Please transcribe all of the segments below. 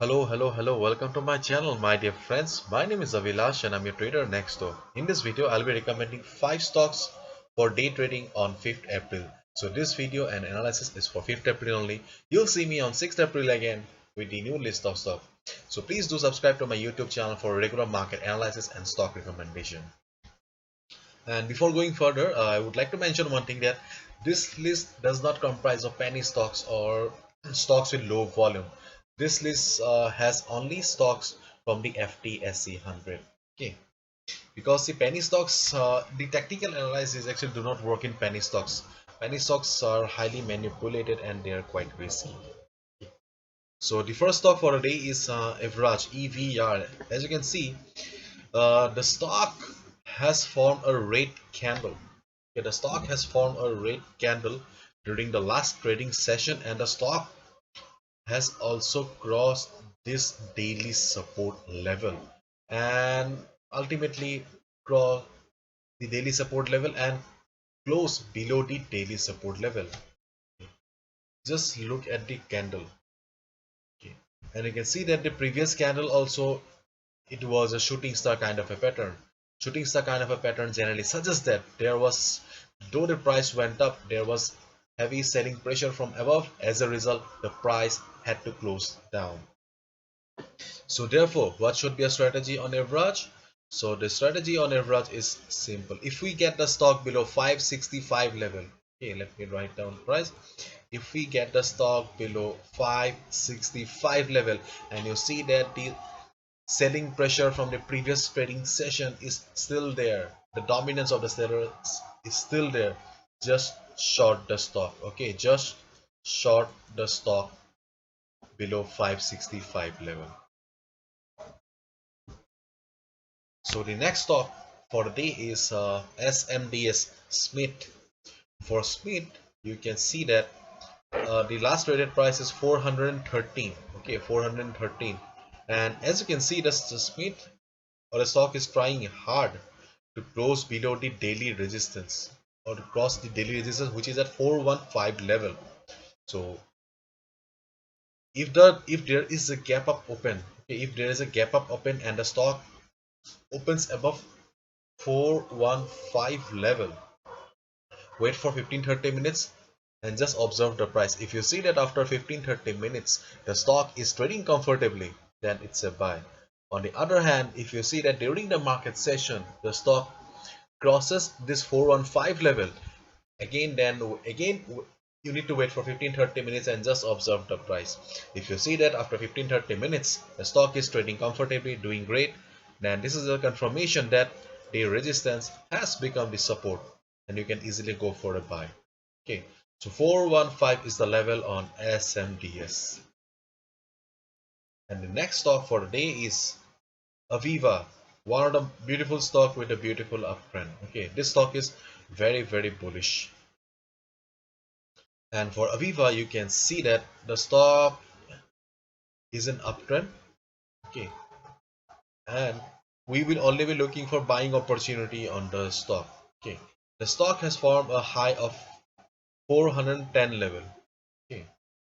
Hello. Welcome to my channel, my dear friends. My name is Avilash and I'm your trader next door. In this video, I'll be recommending 5 stocks for day trading on 5th April. So this video and analysis is for 5th April only. You'll see me on 6th April again with the new list of stock. So please do subscribe to my YouTube channel for regular market analysis and stock recommendation. And before going further, I would like to mention one thing that this list does not comprise of penny stocks or stocks with low volume. This list has only stocks from the FTSE 100. Okay, because the penny stocks, the tactical analysis actually do not work in penny stocks. Penny stocks are highly manipulated and they are quite risky. So the first stock for the day is Evraj EVR. As you can see, the stock has formed a red candle. Okay, the stock has formed a red candle during the last trading session, and the stock has also crossed this daily support level and ultimately crossed the daily support level and close below the daily support level. Just look at the candle. Okay. And you can see that the previous candle also, it was a shooting star kind of a pattern. Shooting star kind of a pattern generally suggests that there was, though the price went up, there was heavy selling pressure from above. As a result, the price had to close down. So therefore, what should be a strategy on average? So the strategy on average is simple. If we get the stock below 565 level, okay, let me write down price. If we get the stock below 565 level and you see that the selling pressure from the previous trading session is still there, the dominance of the sellers is still there, just short the stock. Okay, just short the stock below 565 level. So the next stock for the day is SMDS Smith. For Smith, you can see that the last traded price is 413. Okay, 413. And as you can see, the Smith or the stock is trying hard to close below the daily resistance or to cross the daily resistance, which is at 415 level. So if there is a gap up open, okay, if there is a gap up open and the stock opens above 415 level, wait for 15-30 minutes and just observe the price. If you see that after 15-30 minutes the stock is trading comfortably, then it's a buy. On the other hand, if you see that during the market session the stock crosses this 415 level again, then again you need to wait for 15-30 minutes and just observe the price. If you see that after 15-30 minutes the stock is trading comfortably, doing great, then this is a confirmation that the resistance has become the support and you can easily go for a buy. Okay, so 415 is the level on SMDS. And the next stock for the day is Aviva, one of the beautiful stock with a beautiful uptrend. Okay, this stock is very bullish. And for Aviva, you can see that the stock is an uptrend. Okay, and we will only be looking for buying opportunity on the stock. Okay, the stock has formed a high of 410 level. Okay,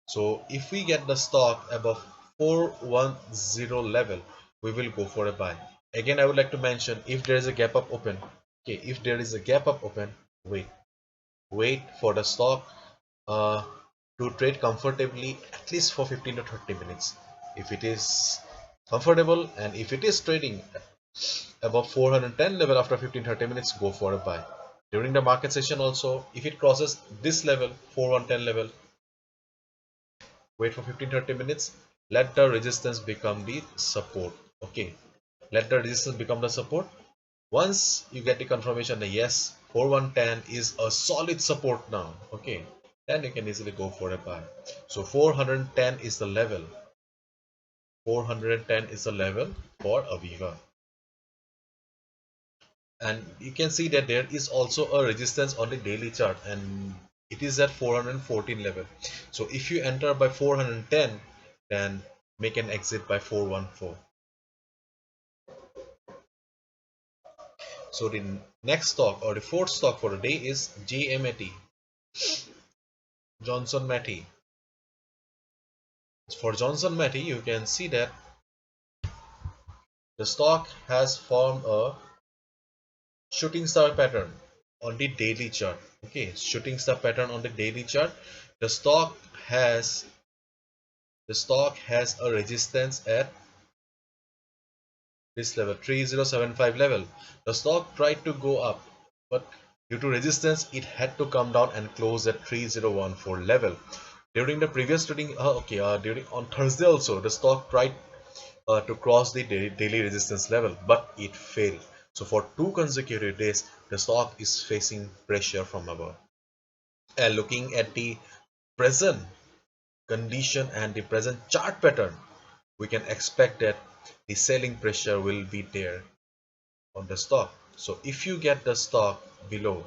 so if we get the stock above 410 level, we will go for a buy. Again, I would like to mention, if there is a gap up open, okay, if there is a gap up open, wait for the stock uh, to trade comfortably at least for 15 to 30 minutes. If it is comfortable and if it is trading above 410 level after 15-30 minutes, go for a buy. During the market session also, if it crosses this level, 410 level, wait for 15-30 minutes, let the resistance become the support. Okay, let the resistance become the support. Once you get the confirmation that yes, 4110 is a solid support now, okay, then you can easily go for a buy. So 410 is the level. 410 is the level for Aviva. And you can see that there is also a resistance on the daily chart and it is at 414 level. So if you enter by 410, then make an exit by 414. So the next stock or the fourth stock for the day is JMAT, Johnson Matthey. For Johnson Matthey, you can see that the stock has formed a shooting star pattern on the daily chart. Okay, shooting star pattern on the daily chart. The stock has a resistance at this level, 3075 level. The stock tried to go up, but due to resistance it had to come down and close at 3014 level. During the previous trading, during on Thursday also, the stock tried to cross the daily resistance level, but it failed. So for 2 consecutive days, the stock is facing pressure from above. And looking at the present condition and the present chart pattern, we can expect that the selling pressure will be there on the stock. So if you get the stock below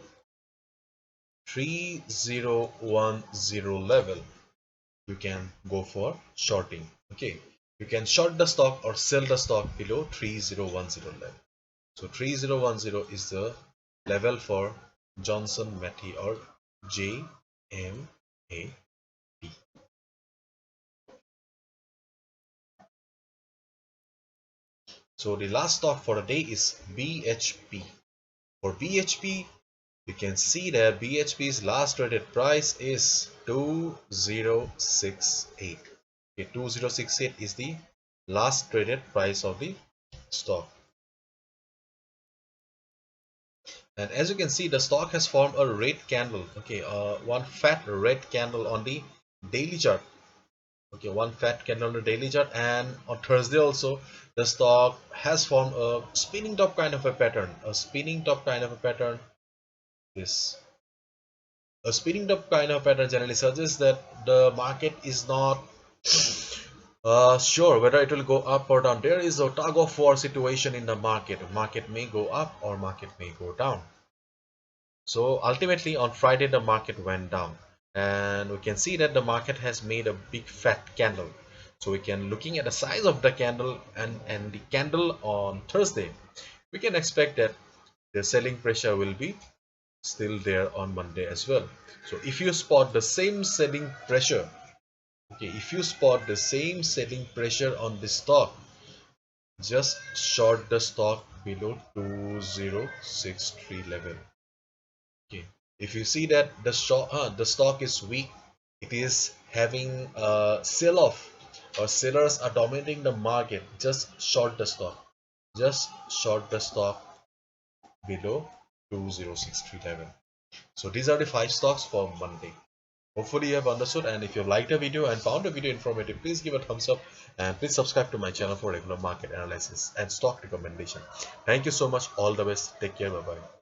3010 level, you can go for shorting. Okay, you can short the stock or sell the stock below 3010 level. So 3010 is the level for Johnson Matthey or JMA. So the last stock for the day is BHP. For BHP, you can see that BHP's last traded price is 2068. Okay, 2068 is the last traded price of the stock. And as you can see, the stock has formed a red candle. Okay, one fat red candle on the daily chart. Okay, one fat candle on the daily chart, and on Thursday also the stock has formed a spinning top kind of a pattern. A spinning top kind of a pattern. This a spinning top kind of pattern generally suggests that the market is not sure whether it will go up or down. There is a tug of war situation in the market. Market may go up or market may go down. So ultimately on Friday the market went down, and we can see that the market has made a big fat candle. So we can, looking at the size of the candle and the candle on Thursday, we can expect that the selling pressure will be still there on Monday as well. So if you spot the same selling pressure, okay, if you spot the same selling pressure on the stock, just short the stock below 2063 level. Okay, if you see that the stock is weak, it is having a sell off or sellers are dominating the market, just short the stock. Just short the stock below 2063 level. So these are the 5 stocks for Monday. Hopefully you have understood, and if you liked the video and found the video informative, please give a thumbs up and please subscribe to my channel for regular market analysis and stock recommendation. Thank you so much. All the best. Take care. Bye bye.